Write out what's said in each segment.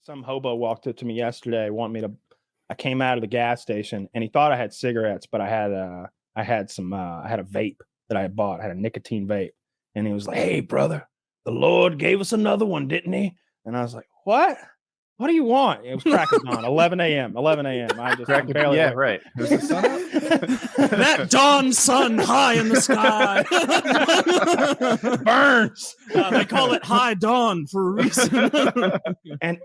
Some hobo walked up to me yesterday, I came out of the gas station and he thought I had cigarettes, but I had a vape that I had bought. I had a nicotine vape. And he was like, "Hey, brother, the Lord gave us another one, didn't he?" And I was like, "What? What do you want?" It was crack of dawn, 11 a.m. I just barely. Yeah, right. Was the sun out? That dawn sun high in the sky burns. They call it high dawn for a reason.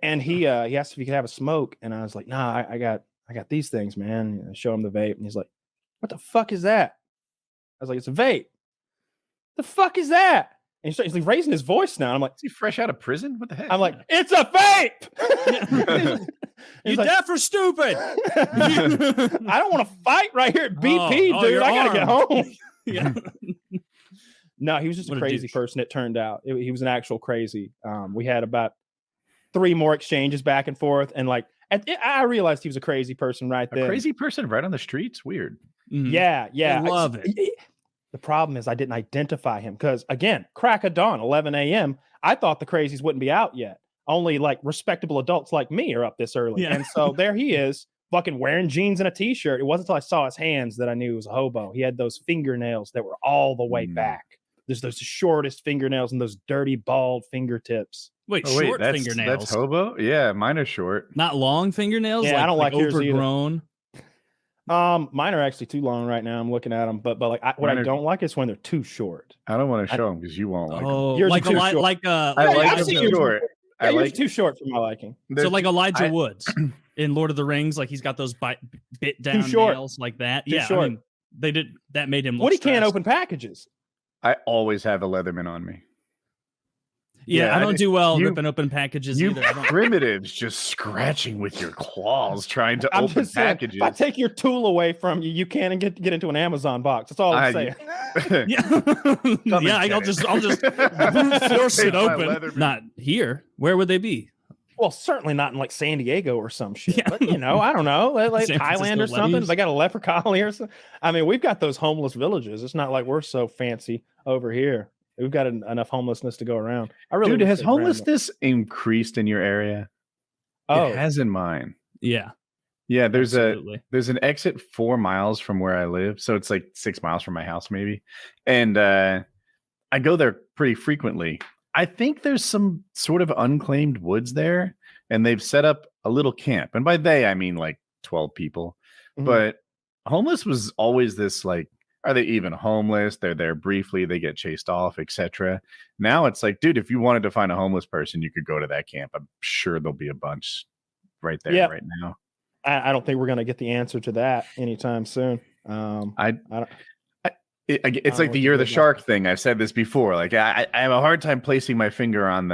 and he asked if he could have a smoke, and I was like, "Nah, I got these things, man." And I show him the vape, and he's like, "What the fuck is that?" I was like, "It's a vape." "The fuck is that?" And he's like raising his voice now. I'm like, "Is he fresh out of prison? What the heck?" I'm like, "It's a vape." You like, deaf or stupid? I don't want to fight right here at BP, dude. I gotta get home. Yeah. No, he was just a crazy person. It turned out he was an actual crazy. We had about 3 more exchanges back and forth, and like I realized he was a crazy person right there. A crazy person right on the streets? Weird. Mm-hmm. Yeah. I love it. The problem is I didn't identify him because, again, crack of dawn, 11 a.m. I thought the crazies wouldn't be out yet. Only like respectable adults like me are up this early. Yeah. And so there he is, fucking wearing jeans and a t-shirt. It wasn't until I saw his hands that I knew he was a hobo. He had those fingernails that were all the way back. There's those shortest fingernails and those dirty, bald fingertips. Wait, short fingernails? That's hobo? Yeah, mine are short. Not long fingernails? Yeah, I don't like overgrown. Mine are actually too long right now. I'm looking at them, but like what I don't like is when they're too short. I don't want to show them because you won't like them. Yours like I like them short. Yeah, yours are too short for my liking. So like Elijah Woods in Lord of the Rings, like he's got those bit down nails like that. Too yeah, short. I mean, they did that made him look Woody stressed. can't open packages. I always have a Leatherman on me. Yeah, I don't do well ripping open packages either. Primitives just scratching with your claws trying to open packages. If I take your tool away from you, you can't get into an Amazon box. That's all I'm saying. I'll just force it open. Not here. Where would they be? Well, certainly not in like San Diego or some shit. Yeah. But I don't know, like Thailand or something. They got a leper colony or something. I mean, we've got those homeless villages. It's not like we're so fancy over here. We've got enough homelessness to go around. Dude, has homelessness increased in your area? Oh, it has in mine. Yeah. Yeah, there's an exit 4 miles from where I live. So it's like 6 miles from my house, maybe. And I go there pretty frequently. I think there's some sort of unclaimed woods there, and they've set up a little camp. And by they, I mean like 12 people. Mm-hmm. But homeless was always this like, are they even homeless? They're there briefly, they get chased off, etc. Now it's like, dude, if you wanted to find a homeless person, you could go to that camp. I'm sure there'll be a bunch right there right now. I don't think we're going to get the answer to that anytime soon. It's like the year of the shark thing. I've said this before. Like I have a hard time placing my finger on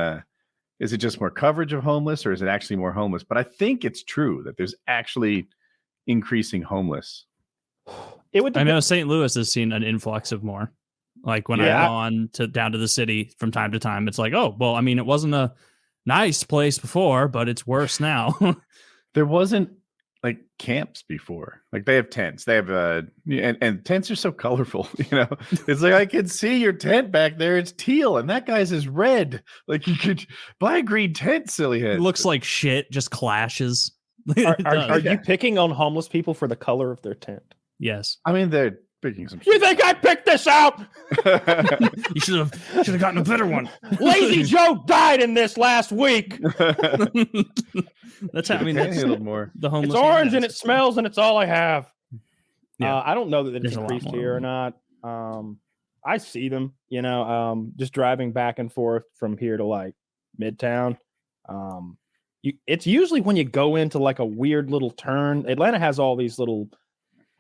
is it just more coverage of homeless or is it actually more homeless? But I think it's true that there's actually increasing homeless. I know St. Louis has seen an influx of more. Like when I've gone down to the city from time to time, it's like, oh, well, I mean, it wasn't a nice place before, but it's worse now. There wasn't like camps before. Like they have tents. They have and tents are so colorful, It's like I can see your tent back there. It's teal, and that guy's is red. Like you could buy a green tent, silly head. It looks like shit, just clashes. Are you picking on homeless people for the color of their tent? Yes. I mean, they're picking some shit. You think I picked this out? You should have gotten a better one. Lazy Joe died in this last week. That's how, I mean, that's more. The homeless. It's orange and it smells and it's all I have. Yeah. I don't know that it's increased here or not. I see them, just driving back and forth from here to like Midtown. It's usually when you go into like a weird little turn. Atlanta has all these little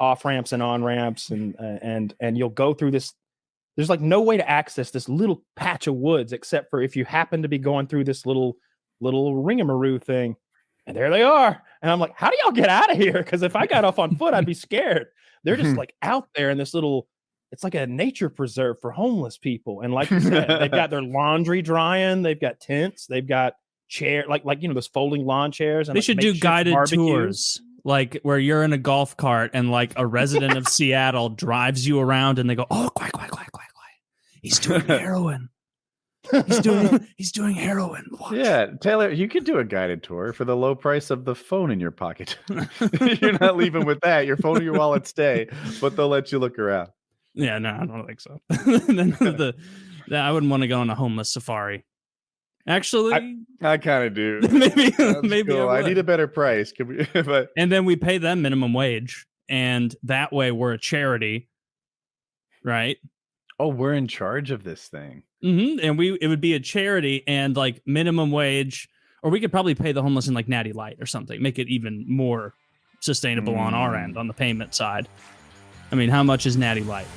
off ramps and on ramps, and you'll go through this. There's like no way to access this little patch of woods except for if you happen to be going through this little ringamaroo thing, and there they are. And I'm like, how do y'all get out of here? Because if I got off on foot, I'd be scared. They're just like out there in this little. It's like a nature preserve for homeless people. And like you said, they've got their laundry drying. They've got tents. They've got chair like those folding lawn chairs. And they should do guided tours. Like where you're in a golf cart and like a resident of Seattle drives you around and they go, oh, quiet. He's doing heroin. He's doing heroin. Watch. Yeah, Taylor, you could do a guided tour for the low price of the phone in your pocket. You're not leaving with that. Your phone and your wallet stay, but they'll let you look around. Yeah, no, I don't think so. I wouldn't want to go on a homeless safari. Actually, I kind of do. maybe cool. I need a better price. Can we, but and then we pay them minimum wage, and that way we're a charity, right? Oh, we're in charge of this thing. Mm-hmm. And it would be a charity and like minimum wage, or we could probably pay the homeless in like Natty Light or something, make it even more sustainable on our end on the payment side. I mean, how much is Natty Light?